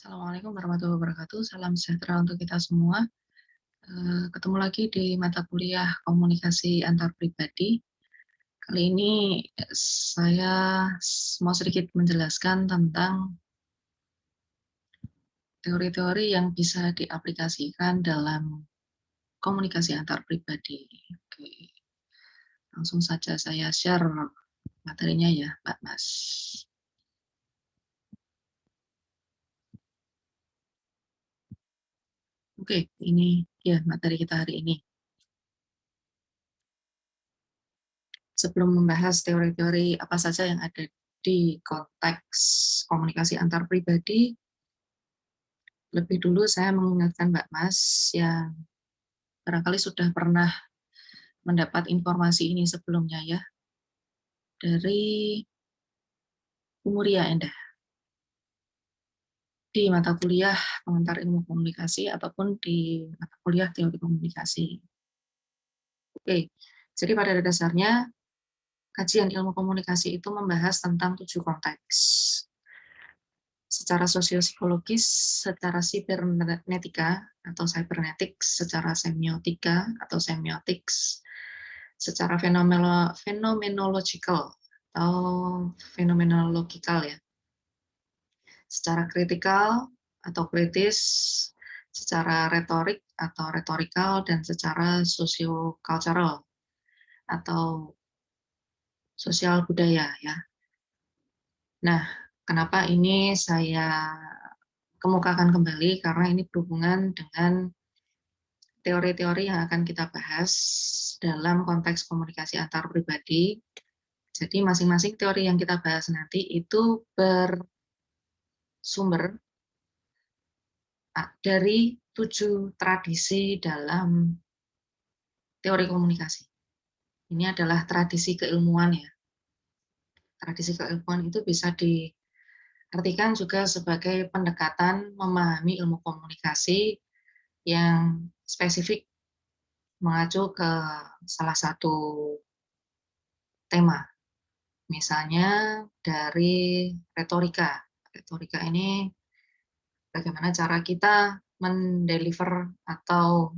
Assalamualaikum warahmatullahi wabarakatuh. Salam sejahtera untuk kita semua. Ketemu lagi di mata kuliah komunikasi antar pribadi. Kali ini saya mau sedikit menjelaskan tentang teori-teori yang bisa diaplikasikan dalam komunikasi antar pribadi. Oke, langsung saja saya share materinya ya, Pak Mas. Oke, ini ya materi kita hari ini. Sebelum membahas teori-teori apa saja yang ada di konteks komunikasi antar pribadi, lebih dulu saya mengingatkan Mbak Mas yang barangkali sudah pernah mendapat informasi ini sebelumnya ya, dari Bu Muria Endah di mata kuliah pengantar ilmu komunikasi ataupun di mata kuliah teori komunikasi. Oke, jadi pada dasarnya kajian ilmu komunikasi itu membahas tentang 7 konteks. Secara sosiopsikologis, secara sibernetika atau cybernetics, secara semiotika atau semiotics, secara phenomenological atau fenomenological ya, secara kritikal atau kritis, secara retorik atau retorikal, dan secara sosiocultural atau sosial budaya ya. Nah, kenapa ini saya kemukakan kembali? Karena ini berhubungan dengan teori-teori yang akan kita bahas dalam konteks komunikasi antar pribadi. Jadi masing-masing teori yang kita bahas nanti itu bersumber dari 7 tradisi dalam teori komunikasi. Ini adalah tradisi keilmuan ya. Tradisi keilmuan itu bisa diartikan juga sebagai pendekatan memahami ilmu komunikasi yang spesifik mengacu ke salah satu tema. Misalnya dari retorika. Retorika ini bagaimana cara kita mendeliver atau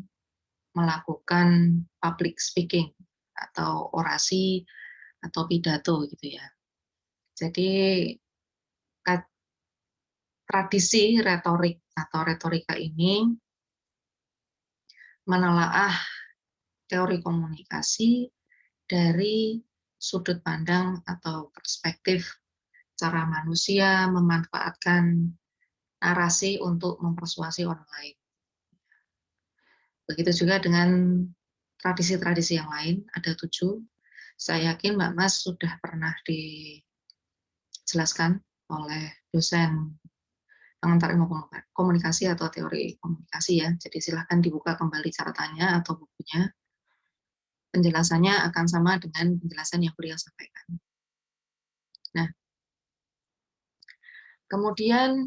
melakukan public speaking atau orasi atau pidato gitu ya. Jadi tradisi retorik atau retorika ini menelaah teori komunikasi dari sudut pandang atau perspektif cara manusia memanfaatkan narasi untuk mempersuasi orang lain. Begitu juga dengan tradisi-tradisi yang lain, ada 7. Saya yakin Mbak Mas sudah pernah dijelaskan oleh dosen pengantar ilmu komunikasi atau teori komunikasi ya. Jadi silahkan dibuka kembali catatannya atau bukunya. Penjelasannya akan sama dengan penjelasan yang beliau sampaikan. Nah, kemudian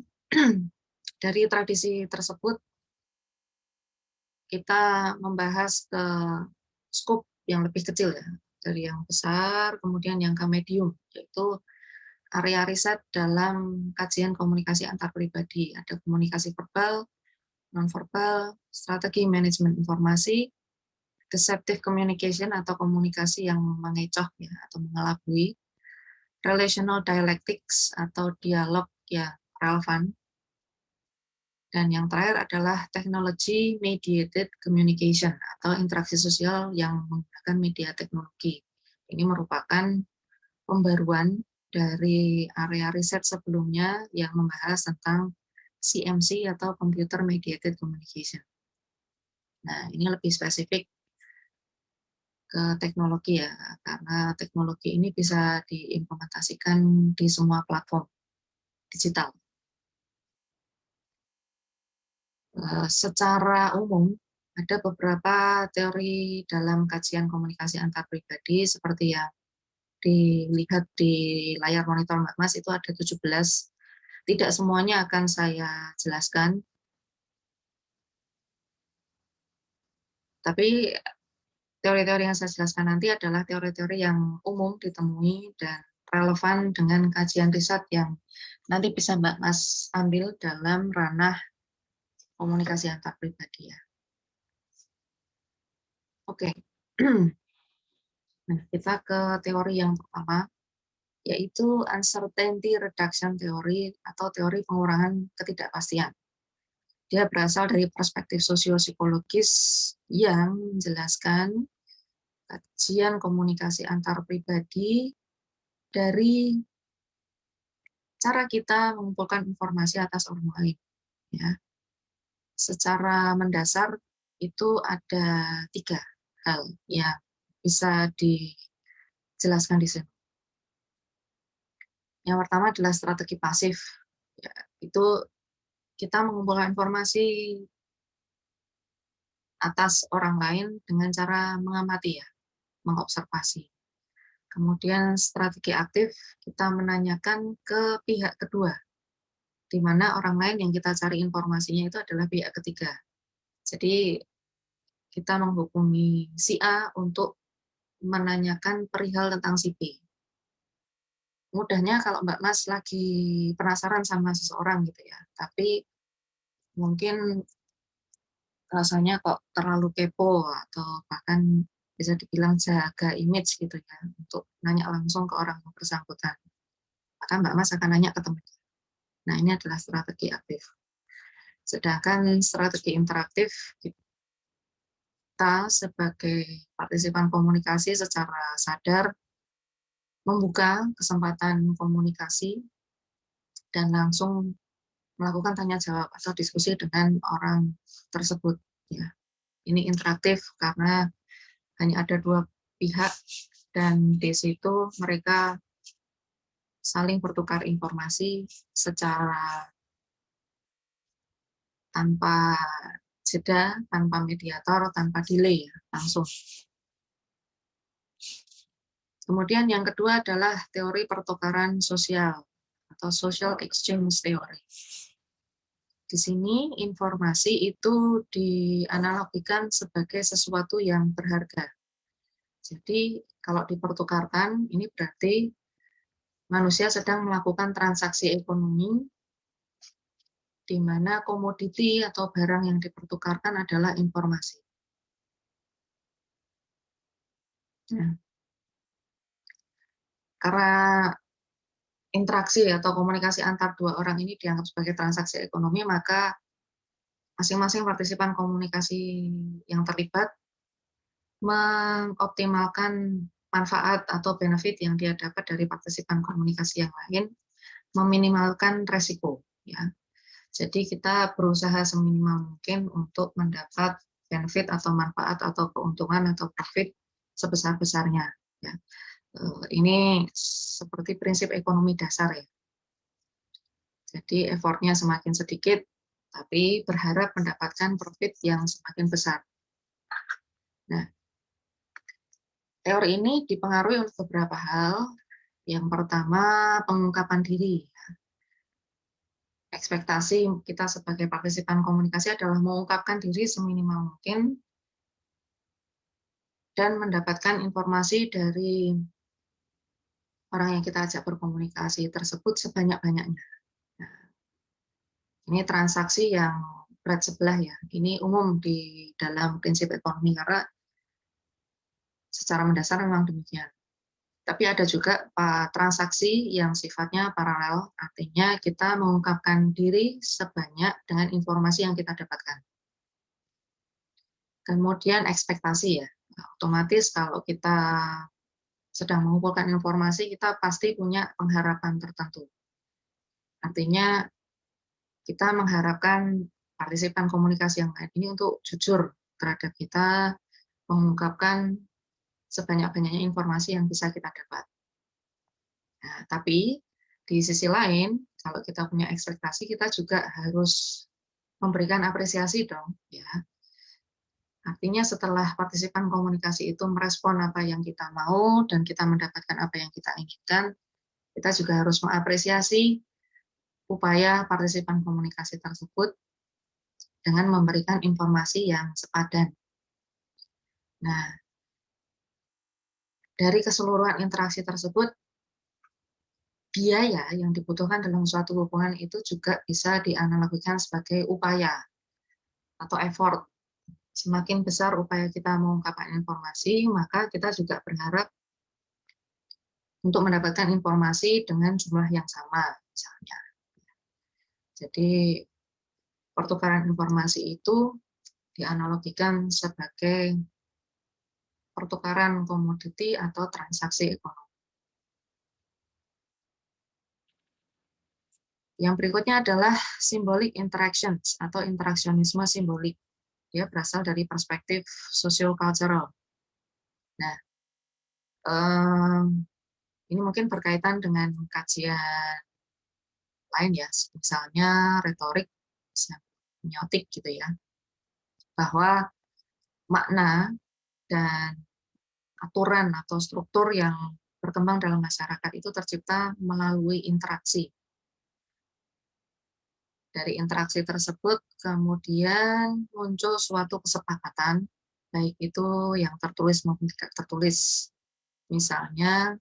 dari tradisi tersebut kita membahas ke skop yang lebih kecil ya, dari yang besar kemudian yang ke medium, yaitu area riset dalam kajian komunikasi antar pribadi. Ada komunikasi verbal, non-verbal, strategi manajemen informasi, deceptive communication atau komunikasi yang mengecoh ya atau mengelabui, relational dialectics atau dialog yang relevan, dan yang terakhir adalah technology mediated communication atau interaksi sosial yang menggunakan media teknologi. Ini merupakan pembaruan dari area riset sebelumnya yang membahas tentang CMC atau computer mediated communication. Nah, ini lebih spesifik ke teknologi ya, karena teknologi ini bisa diimplementasikan di semua platform digital. Secara umum, ada beberapa teori dalam kajian komunikasi antar pribadi seperti yang dilihat di layar monitor Mbak Mas, itu ada 17. Tidak semuanya akan saya jelaskan, tapi teori-teori yang saya jelaskan nanti adalah teori-teori yang umum ditemui dan relevan dengan kajian riset yang nanti bisa Mbak Mas ambil dalam ranah komunikasi antar pribadi ya. Oke. Nah, kita ke teori yang pertama, yaitu uncertainty reduction theory atau teori pengurangan ketidakpastian. Dia berasal dari perspektif sosiopsikologis yang menjelaskan kajian komunikasi antar pribadi dari cara kita mengumpulkan informasi atas orang lain. Ya. Secara mendasar itu ada 3 hal yang bisa dijelaskan di sini. Yang pertama adalah strategi pasif. Ya, itu kita mengumpulkan informasi atas orang lain dengan cara mengamati ya, mengobservasi. Kemudian strategi aktif, kita menanyakan ke pihak kedua, di mana orang lain yang kita cari informasinya itu adalah pihak ketiga. Jadi kita menghubungi si A untuk menanyakan perihal tentang si B. Mudahnya kalau Mbak Mas lagi penasaran sama seseorang gitu ya, tapi mungkin rasanya kok terlalu kepo atau bahkan bisa dibilang jaga image gitu ya, untuk nanya langsung ke orang yang bersangkutan. Maka Mbak Mas akan nanya ke teman. Nah, ini adalah strategi aktif. Sedangkan strategi interaktif, kita sebagai partisipan komunikasi secara sadar membuka kesempatan komunikasi dan langsung melakukan tanya jawab atau diskusi dengan orang tersebut. Ya. Ini interaktif karena hanya ada 2 pihak dan di situ mereka saling bertukar informasi secara tanpa jeda, tanpa mediator, tanpa delay, ya, langsung. Kemudian yang kedua adalah teori pertukaran sosial atau social exchange theory. Di sini informasi itu dianalogikan sebagai sesuatu yang berharga. Jadi kalau dipertukarkan, ini berarti manusia sedang melakukan transaksi ekonomi di mana komoditi atau barang yang dipertukarkan adalah informasi. Nah, karena interaksi atau komunikasi antar 2 orang ini dianggap sebagai transaksi ekonomi, maka masing-masing partisipan komunikasi yang terlibat mengoptimalkan manfaat atau benefit yang dia dapat dari partisipan komunikasi yang lain, meminimalkan resiko. Ya. Jadi kita berusaha seminimal mungkin untuk mendapat benefit atau manfaat atau keuntungan atau profit sebesar-besarnya. Ya. Ini seperti prinsip ekonomi dasar ya. Jadi effortnya semakin sedikit, tapi berharap mendapatkan profit yang semakin besar. Nah, teori ini dipengaruhi oleh beberapa hal. Yang pertama, pengungkapan diri. Ekspektasi kita sebagai partisipan komunikasi adalah mengungkapkan diri seminimal mungkin dan mendapatkan informasi dari orang yang kita ajak berkomunikasi tersebut sebanyak-banyaknya. Nah, ini transaksi yang berat sebelah ya. Ini umum di dalam prinsip ekonomi karena secara mendasar memang demikian. Tapi ada juga transaksi yang sifatnya paralel, artinya kita mengungkapkan diri sebanyak dengan informasi yang kita dapatkan. Kemudian ekspektasi ya, otomatis kalau kita sedang mengumpulkan informasi, kita pasti punya pengharapan tertentu. Artinya kita mengharapkan partisipan komunikasi yang lain ini untuk jujur terhadap kita, mengungkapkan sebanyak-banyaknya informasi yang bisa kita dapat. Nah, tapi di sisi lain, kalau kita punya ekspektasi, kita juga harus memberikan apresiasi dong, ya. Artinya setelah partisipan komunikasi itu merespon apa yang kita mau dan kita mendapatkan apa yang kita inginkan, kita juga harus mengapresiasi upaya partisipan komunikasi tersebut dengan memberikan informasi yang sepadan. Nah, dari keseluruhan interaksi tersebut, biaya yang dibutuhkan dalam suatu hubungan itu juga bisa dianalogikan sebagai upaya atau effort. Semakin besar upaya kita mengungkapkan informasi, maka kita juga berharap untuk mendapatkan informasi dengan jumlah yang sama, misalnya. Jadi, pertukaran informasi itu dianalogikan sebagai pertukaran komoditi atau transaksi ekonomi. Yang berikutnya adalah symbolic interactions atau interaksionisme simbolik. Dia berasal dari perspektif socio-cultural. Nah, ini mungkin berkaitan dengan kajian lain ya, misalnya retorik, semiotik gitu ya, bahwa makna dan aturan atau struktur yang berkembang dalam masyarakat itu tercipta melalui interaksi. Dari interaksi tersebut kemudian muncul suatu kesepakatan, baik itu yang tertulis maupun tidak tertulis. Misalnya,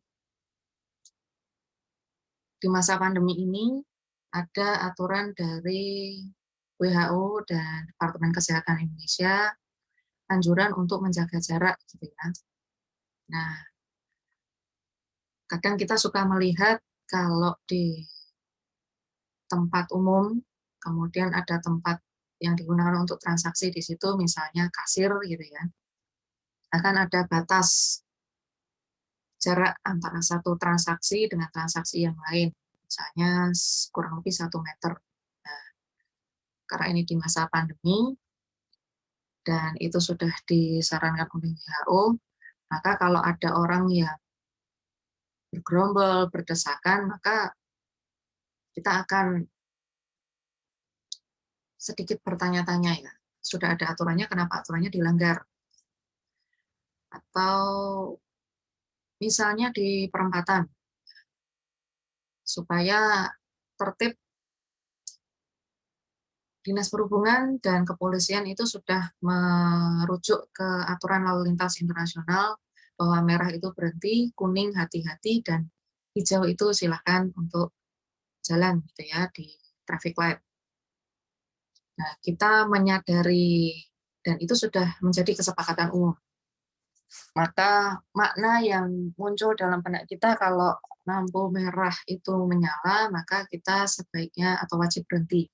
di masa pandemi ini ada aturan dari WHO dan Departemen Kesehatan Indonesia, anjuran untuk menjaga jarak gitu ya. Nah, kadang kita suka melihat kalau di tempat umum, kemudian ada tempat yang digunakan untuk transaksi di situ, misalnya kasir gitu ya, akan ada batas jarak antara satu transaksi dengan transaksi yang lain, misalnya kurang lebih 1 meter. Nah, karena ini di masa pandemi, dan itu sudah disarankan oleh WHO, maka kalau ada orang yang bergerombol, berdesakan, maka kita akan sedikit bertanya-tanya ya, sudah ada aturannya, kenapa aturannya dilanggar? Atau misalnya di perempatan, supaya tertib, Dinas Perhubungan dan Kepolisian itu sudah merujuk ke aturan lalu lintas internasional bahwa merah itu berhenti, kuning hati-hati, dan hijau itu silakan untuk jalan gitu ya di traffic light. Nah, kita menyadari dan itu sudah menjadi kesepakatan umum. Maka makna yang muncul dalam benak kita kalau lampu merah itu menyala, maka kita sebaiknya atau wajib berhenti.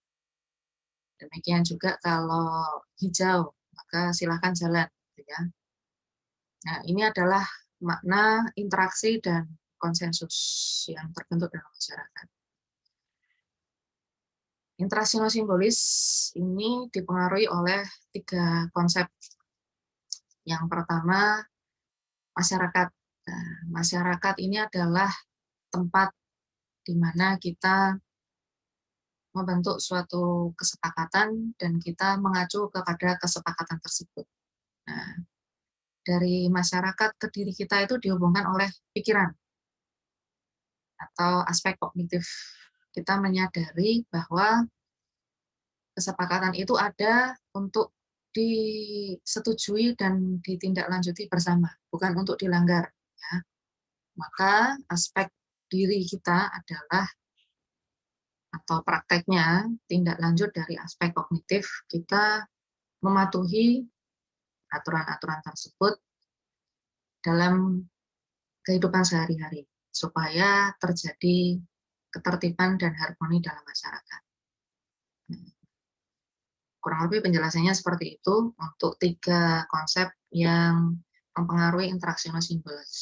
Demikian juga kalau hijau, maka silakan jalan. Gitu ya. Nah, ini adalah makna interaksi dan konsensus yang terbentuk dalam masyarakat. Interaksi simbolis ini dipengaruhi oleh 3 konsep. Yang pertama, masyarakat. Nah, masyarakat ini adalah tempat di mana kita membentuk suatu kesepakatan dan kita mengacu kepada kesepakatan tersebut. Nah, dari masyarakat ke diri kita itu dihubungkan oleh pikiran atau aspek kognitif. Kita menyadari bahwa kesepakatan itu ada untuk disetujui dan ditindaklanjuti bersama, bukan untuk dilanggar. Ya. Maka aspek diri kita adalah atau prakteknya tindak lanjut dari aspek kognitif, kita mematuhi aturan-aturan tersebut dalam kehidupan sehari-hari supaya terjadi ketertiban dan harmoni dalam masyarakat. Kurang lebih penjelasannya seperti itu untuk 3 konsep yang mempengaruhi interaksi simbolis.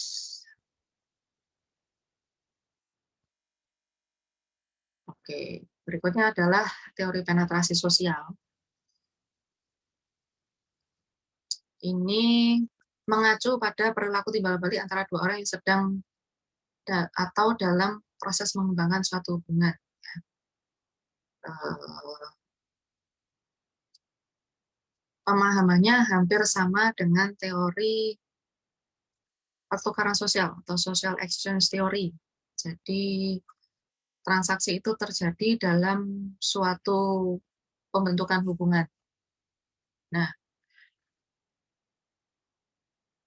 Oke, berikutnya adalah teori penetrasi sosial. Ini mengacu pada perilaku timbal balik antara 2 orang yang sedang atau dalam proses mengembangkan suatu hubungan. Pemahamannya hampir sama dengan teori pertukaran sosial atau social exchange theory. Jadi transaksi itu terjadi dalam suatu pembentukan hubungan. Nah,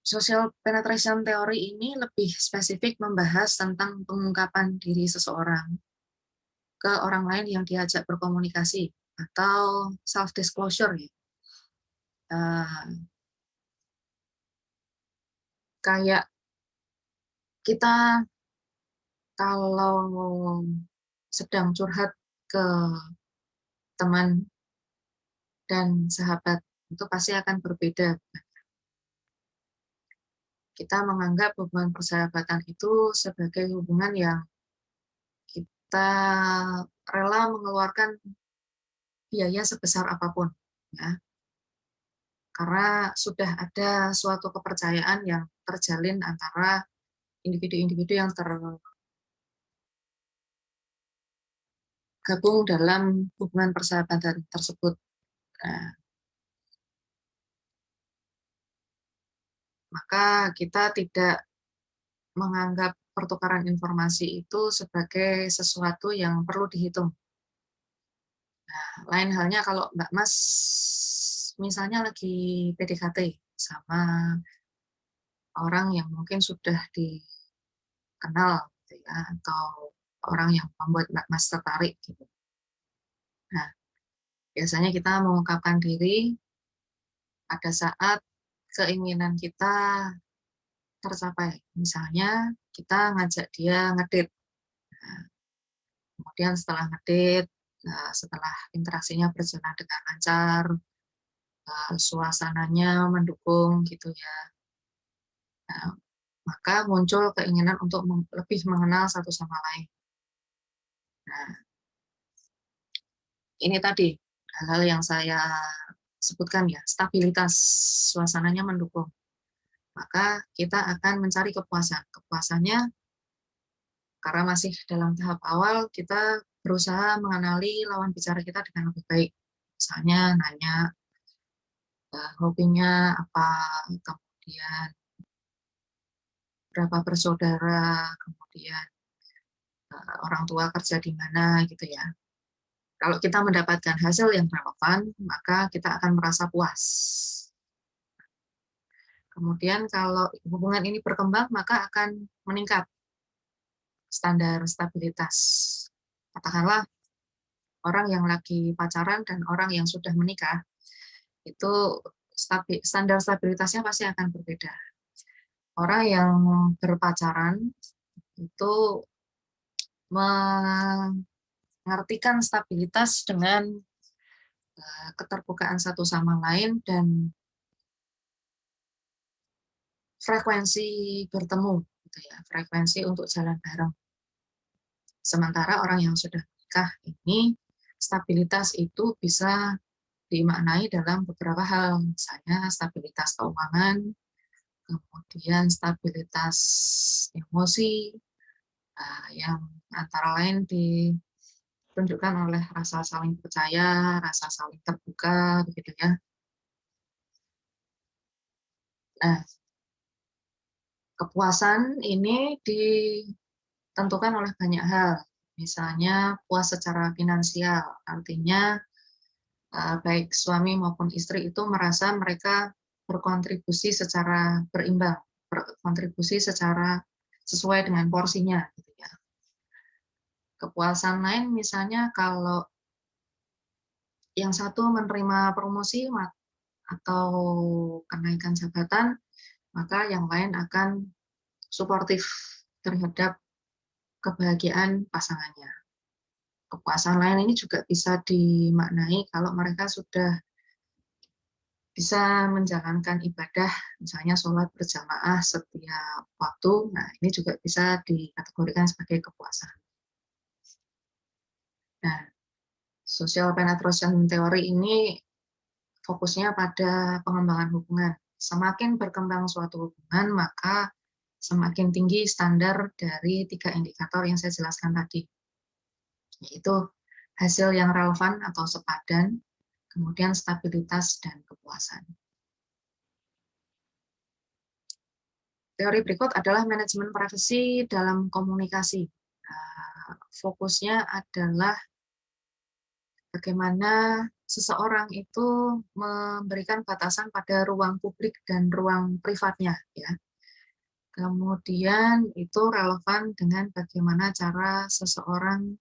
Social penetration theory ini lebih spesifik membahas tentang pengungkapan diri seseorang ke orang lain yang diajak berkomunikasi atau self disclosure ya. Kayak kita kalau sedang curhat ke teman dan sahabat itu pasti akan berbeda. Kita menganggap hubungan persahabatan itu sebagai hubungan yang kita rela mengeluarkan biaya sebesar apapun, ya. Karena sudah ada suatu kepercayaan yang terjalin antara individu-individu yang tergabung dalam hubungan persahabatan tersebut. Nah, maka kita tidak menganggap pertukaran informasi itu sebagai sesuatu yang perlu dihitung. Nah, lain halnya kalau Mbak Mas misalnya lagi PDKT sama orang yang mungkin sudah dikenal gitu ya, atau orang yang membuat Mbak Mas tertarik gitu. Nah, biasanya kita mengungkapkan diri pada saat keinginan kita tercapai. Misalnya kita ngajak dia ngedate. Nah, kemudian setelah ngedate, setelah interaksinya berjalan dengan lancar, suasananya mendukung gitu ya. Nah, maka muncul keinginan untuk lebih mengenal satu sama lain. Nah, ini tadi hal-hal yang saya sebutkan ya, stabilitas suasananya mendukung. Maka kita akan mencari kepuasan. Kepuasannya karena masih dalam tahap awal, kita berusaha mengenali lawan bicara kita dengan lebih baik. Misalnya nanya hobinya apa, kemudian berapa bersaudara, kemudian orang tua kerja di mana gitu ya. Kalau kita mendapatkan hasil yang relevan, maka kita akan merasa puas. Kemudian kalau hubungan ini berkembang, maka akan meningkat standar stabilitas. Katakanlah orang yang lagi pacaran dan orang yang sudah menikah, itu standar stabilitasnya pasti akan berbeda. Orang yang berpacaran itu mengartikan stabilitas dengan keterbukaan satu sama lain dan frekuensi bertemu, gitu ya, frekuensi untuk jalan bareng. Sementara orang yang sudah menikah ini stabilitas itu bisa dimaknai dalam beberapa hal, misalnya stabilitas keuangan, kemudian stabilitas emosi, yang antara lain ditunjukkan oleh rasa saling percaya, rasa saling terbuka, begitu ya. Nah, kepuasan ini ditentukan oleh banyak hal. Misalnya puas secara finansial, artinya baik suami maupun istri itu merasa mereka berkontribusi secara berimbang, berkontribusi secara sesuai dengan porsinya. Gitu ya. Kepuasan lain misalnya kalau yang satu menerima promosi atau kenaikan jabatan, maka yang lain akan suportif terhadap kebahagiaan pasangannya. Kepuasan lain ini juga bisa dimaknai kalau mereka sudah bisa menjalankan ibadah, misalnya sholat berjamaah setiap waktu. Nah, ini juga bisa dikategorikan sebagai kepuasan. Nah, social penetration theory ini fokusnya pada pengembangan hubungan. Semakin berkembang suatu hubungan, maka semakin tinggi standar dari 3 indikator yang saya jelaskan tadi, yaitu hasil yang relevan atau sepadan, kemudian stabilitas dan kepuasan. Teori berikut adalah manajemen privasi dalam komunikasi. Fokusnya adalah bagaimana seseorang itu memberikan batasan pada ruang publik dan ruang privatnya, ya. Kemudian itu relevan dengan bagaimana cara seseorang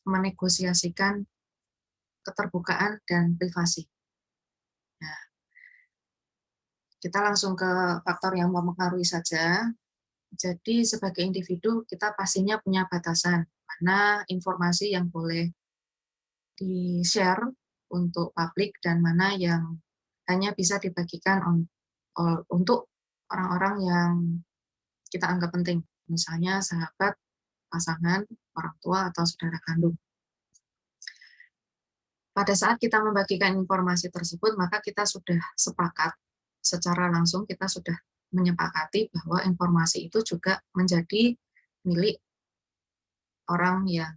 menegosiasikan keterbukaan dan privasi. Nah, kita langsung ke faktor yang mempengaruhi saja. Jadi sebagai individu kita pastinya punya batasan mana informasi yang boleh di-share untuk publik dan mana yang hanya bisa dibagikan untuk orang-orang yang kita anggap penting, misalnya sahabat, pasangan, orang tua, atau saudara kandung. Pada saat kita membagikan informasi tersebut, maka kita sudah sepakat secara langsung, kita sudah menyepakati bahwa informasi itu juga menjadi milik orang yang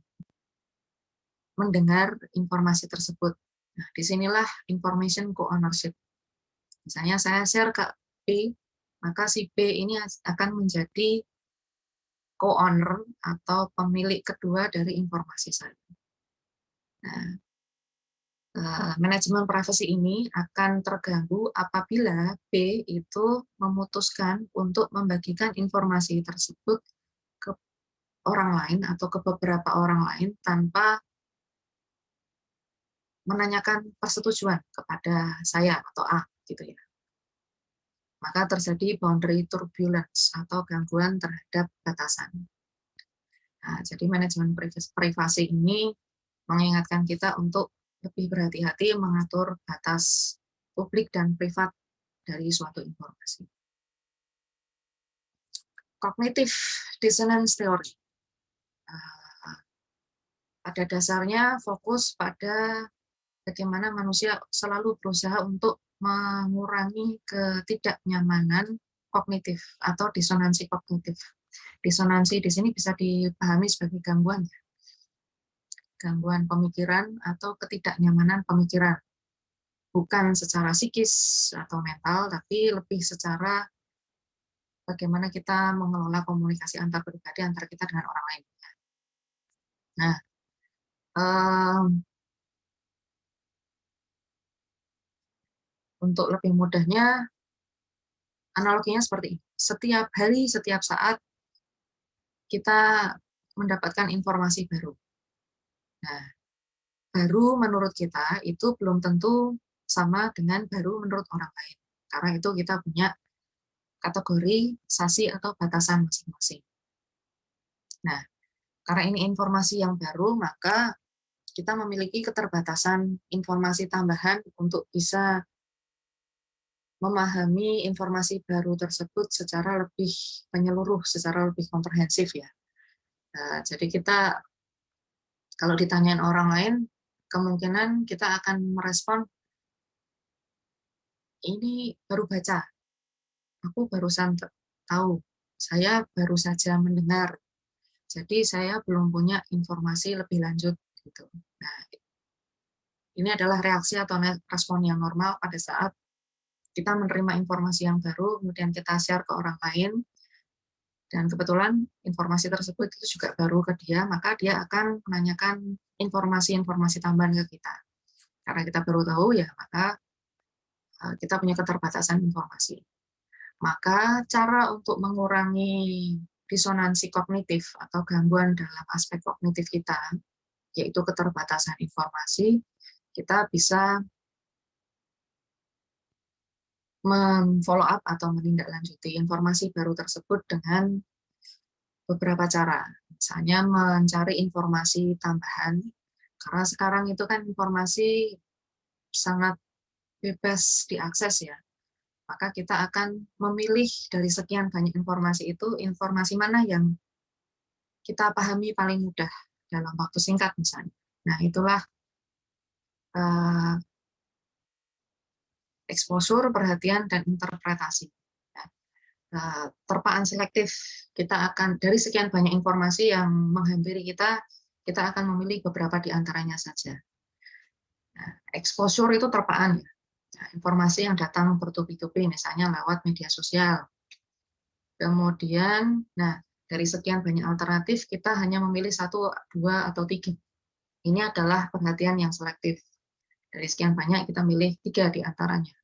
mendengar informasi tersebut. Nah, disinilah information co-ownership. Misalnya saya share ke B, maka si B ini akan menjadi co-owner atau pemilik kedua dari informasi saya. Nah, manajemen privasi ini akan terganggu apabila B itu memutuskan untuk membagikan informasi tersebut ke orang lain atau ke beberapa orang lain tanpa menanyakan persetujuan kepada saya atau A, gitu ya. Maka terjadi boundary turbulence atau gangguan terhadap batasan. Nah, jadi manajemen privasi ini mengingatkan kita untuk lebih berhati-hati mengatur batas publik dan privat dari suatu informasi. Cognitive dissonance theory. Pada dasarnya fokus pada bagaimana manusia selalu berusaha untuk mengurangi ketidaknyamanan kognitif atau disonansi kognitif. Disonansi di sini bisa dipahami sebagai gangguan pemikiran atau ketidaknyamanan pemikiran. Bukan secara psikis atau mental, tapi lebih secara bagaimana kita mengelola komunikasi antar pribadi antara kita dengan orang lain. Nah, untuk lebih mudahnya, analoginya seperti ini. Setiap hari, setiap saat, kita mendapatkan informasi baru. Nah, baru menurut kita itu belum tentu sama dengan baru menurut orang lain. Karena itu kita punya kategori, sasi, atau batasan masing-masing. Nah, karena ini informasi yang baru, maka kita memiliki keterbatasan informasi tambahan untuk bisa memahami informasi baru tersebut secara lebih menyeluruh, secara lebih komprehensif ya. Nah, jadi kita kalau ditanyain orang lain, kemungkinan kita akan merespon, ini baru baca, aku barusan tahu, saya baru saja mendengar, jadi saya belum punya informasi lebih lanjut. Gitu. Nah, ini adalah reaksi atau respon yang normal pada saat kita menerima informasi yang baru, kemudian kita share ke orang lain, dan kebetulan informasi tersebut itu juga baru ke dia, maka dia akan menanyakan informasi-informasi tambahan ke kita. Karena kita baru tahu, ya maka kita punya keterbatasan informasi. Maka cara untuk mengurangi disonansi kognitif atau gangguan dalam aspek kognitif kita, yaitu keterbatasan informasi, kita bisa memfollow up atau menindaklanjuti informasi baru tersebut dengan beberapa cara. Misalnya mencari informasi tambahan, karena sekarang itu kan informasi sangat bebas diakses ya. Maka kita akan memilih dari sekian banyak informasi itu, informasi mana yang kita pahami paling mudah dalam waktu singkat misalnya. Nah, itulah exposure, perhatian, dan interpretasi. Terpaan selektif, kita akan dari sekian banyak informasi yang menghampiri kita akan memilih beberapa di antaranya saja. Nah, exposure itu terpaan, nah, informasi yang datang bertubi-tubi, misalnya lewat media sosial. Kemudian, nah dari sekian banyak alternatif, kita hanya memilih 1, 2, atau 3. Ini adalah perhatian yang selektif. Dari sekian banyak kita milih 3 di antaranya.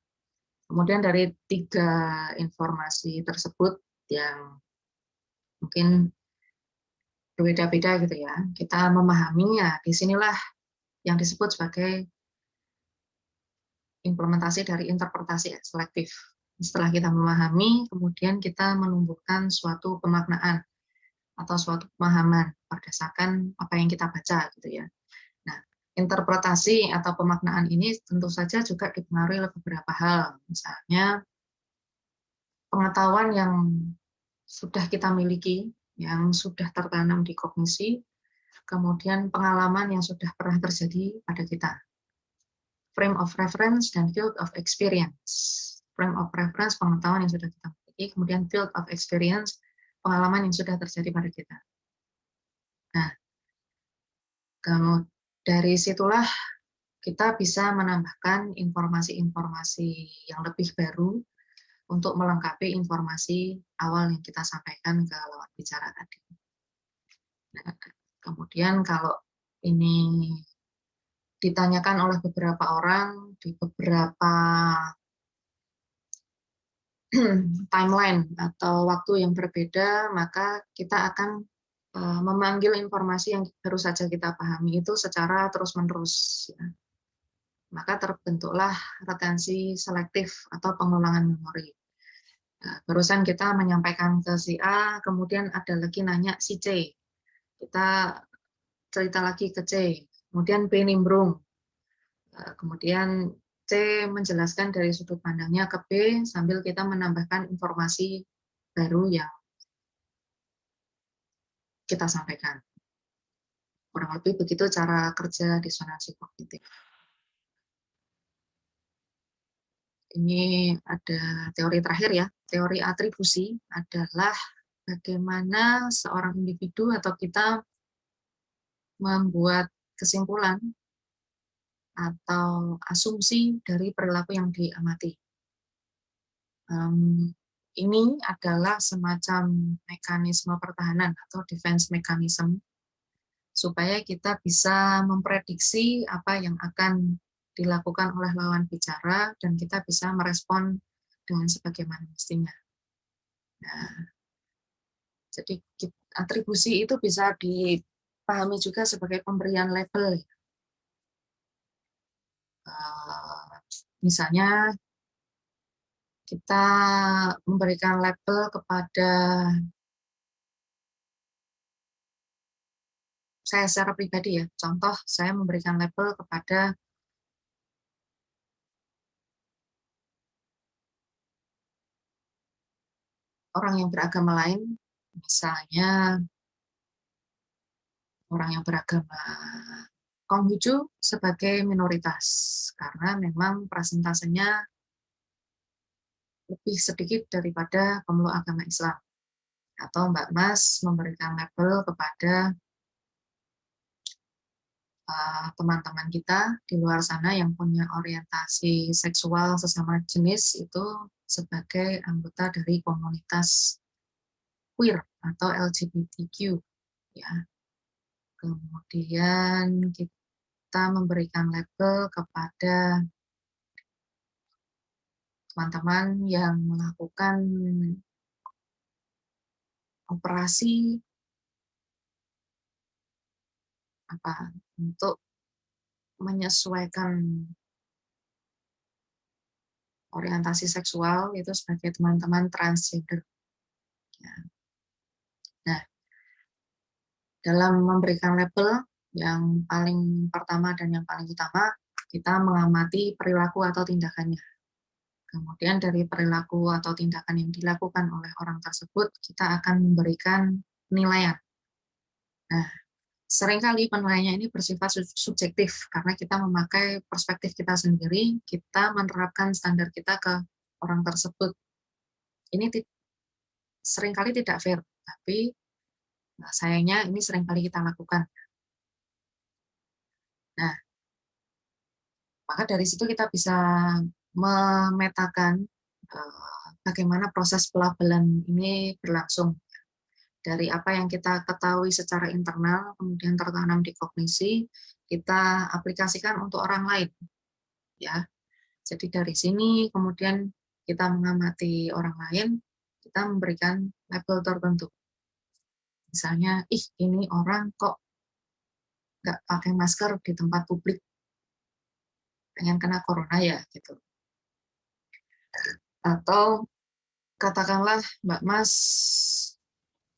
Kemudian dari 3 informasi tersebut yang mungkin berbeda-beda gitu ya, kita memahaminya, di sinilah yang disebut sebagai implementasi dari interpretasi selektif. Setelah kita memahami, kemudian kita menumbuhkan suatu pemaknaan atau suatu pemahaman berdasarkan apa yang kita baca gitu ya. Nah, interpretasi atau pemaknaan ini tentu saja juga dipengaruhi oleh beberapa hal. Misalnya pengetahuan yang sudah kita miliki, yang sudah tertanam di kognisi, kemudian pengalaman yang sudah pernah terjadi pada kita. Frame of reference dan field of experience. Frame of reference, pengetahuan yang sudah kita miliki, kemudian field of experience, pengalaman yang sudah terjadi pada kita. Nah, dari situlah kita bisa menambahkan informasi-informasi yang lebih baru untuk melengkapi informasi awal yang kita sampaikan ke lawan bicara tadi. Nah, kemudian kalau ini ditanyakan oleh beberapa orang di beberapa timeline atau waktu yang berbeda, maka kita akan memanggil informasi yang baru saja kita pahami itu secara terus-menerus. Ya. Maka terbentuklah retensi selektif atau pengulangan memori. Nah, barusan kita menyampaikan ke si A, kemudian ada lagi nanya si C. Kita cerita lagi ke C, kemudian B nimbrung. Kemudian C menjelaskan dari sudut pandangnya ke B sambil kita menambahkan informasi baru yang kita sampaikan. Kurang lebih begitu cara kerja disonansi kognitif. Ini ada teori terakhir ya, teori atribusi adalah bagaimana seorang individu atau kita membuat kesimpulan atau asumsi dari perilaku yang diamati. Ini adalah semacam mekanisme pertahanan atau defense mechanism supaya kita bisa memprediksi apa yang akan dilakukan oleh lawan bicara dan kita bisa merespon dengan sebagaimana mestinya. Nah, jadi atribusi itu bisa dipahami juga sebagai pemberian label. Misalnya kita memberikan label kepada saya secara pribadi ya, contoh saya memberikan label kepada orang yang beragama lain, misalnya orang yang beragama Konghucu sebagai minoritas, karena memang persentasenya lebih sedikit daripada pemeluk agama Islam. Atau Mbak Mas memberikan label kepada teman-teman kita di luar sana yang punya orientasi seksual sesama jenis itu sebagai anggota dari komunitas queer atau LGBTQ ya. Kemudian kita memberikan label kepada teman-teman yang melakukan operasi untuk menyesuaikan orientasi seksual itu sebagai teman-teman transgender. Ya. Nah, dalam memberikan label yang paling pertama dan yang paling utama, kita mengamati perilaku atau tindakannya. Kemudian dari perilaku atau tindakan yang dilakukan oleh orang tersebut, kita akan memberikan penilaian. Nah, seringkali penilaiannya ini bersifat subjektif, karena kita memakai perspektif kita sendiri, kita menerapkan standar kita ke orang tersebut. Ini seringkali tidak fair, tapi sayangnya ini seringkali kita lakukan. Nah, maka dari situ kita bisa memetakan bagaimana proses pelabelan ini berlangsung. Dari apa yang kita ketahui secara internal, kemudian tertanam di kognisi, kita aplikasikan untuk orang lain. ya. Jadi dari sini kemudian kita mengamati orang lain, kita memberikan label tertentu. Misalnya, ih ini orang kok nggak pakai masker di tempat publik, pengen kena corona ya gitu. Atau katakanlah Mbak Mas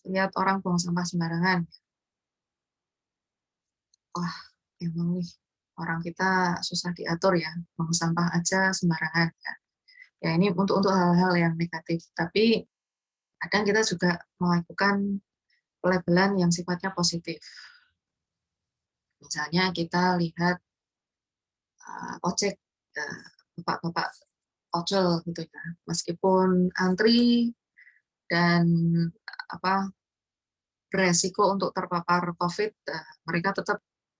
lihat orang buang sampah sembarangan. Wah, emang nih orang kita susah diatur ya, buang sampah aja sembarangan ya. Ya ini untuk hal-hal yang negatif, tapi kadang kita juga melakukan pelabelan yang sifatnya positif. Misalnya kita lihat ojek, bapak-bapak ojol gitu ya, meskipun antri dan apa beresiko untuk terpapar COVID, mereka tetap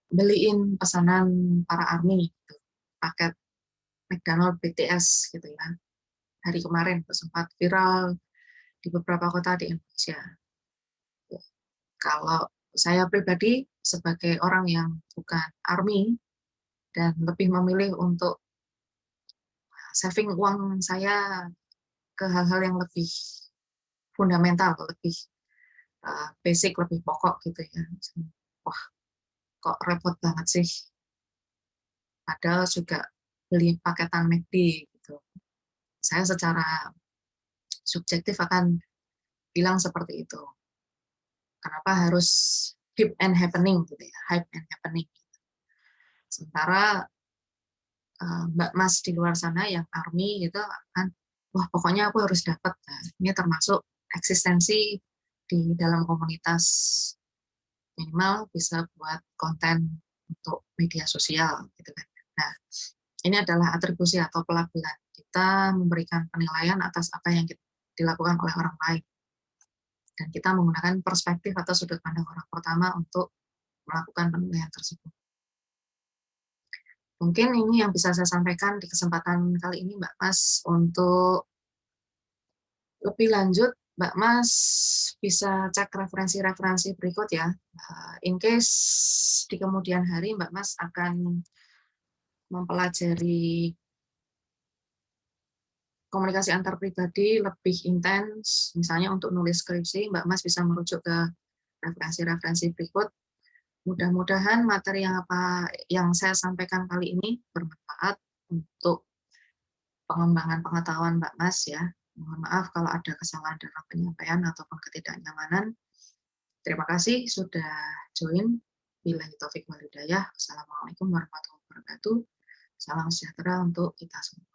beliin pesanan para ARMY, gitu. Paket McDonald BTS gitu ya. Hari kemarin sempat viral di beberapa kota di Indonesia. Kalau saya pribadi sebagai orang yang bukan ARMY dan lebih memilih untuk saving uang saya ke hal-hal yang lebih fundamental, lebih basic, lebih pokok gitu ya. Wah, kok repot banget sih. Padahal juga beli paketan McD gitu. Saya secara subjektif akan bilang seperti itu. Kenapa harus hype and happening gitu ya, hype and happening. Sementara Mbak Mas di luar sana yang ARMY gitu kan, wah pokoknya aku harus dapat. Nah, ini termasuk eksistensi di dalam komunitas, minimal bisa buat konten untuk media sosial gitu kan. Nah, ini adalah atribusi atau pelabelan. Kita memberikan penilaian atas apa yang dilakukan oleh orang lain. Dan kita menggunakan perspektif atau sudut pandang orang pertama untuk melakukan penilaian tersebut. Mungkin ini yang bisa saya sampaikan di kesempatan kali ini, Mbak Mas. Untuk lebih lanjut, Mbak Mas bisa cek referensi-referensi berikut ya. In case di kemudian hari Mbak Mas akan mempelajari komunikasi antar pribadi lebih intens, misalnya untuk nulis skripsi, Mbak Mas bisa merujuk ke referensi-referensi berikut. Mudah-mudahan materi yang saya sampaikan kali ini bermanfaat untuk pengembangan pengetahuan Mbak Mas ya. Mohon maaf kalau ada kesalahan dalam penyampaian ataupun ketidaknyamanan. Terima kasih sudah join. Billahi taufik wal hidayah. Assalamualaikum warahmatullahi wabarakatuh. Salam sejahtera untuk kita semua.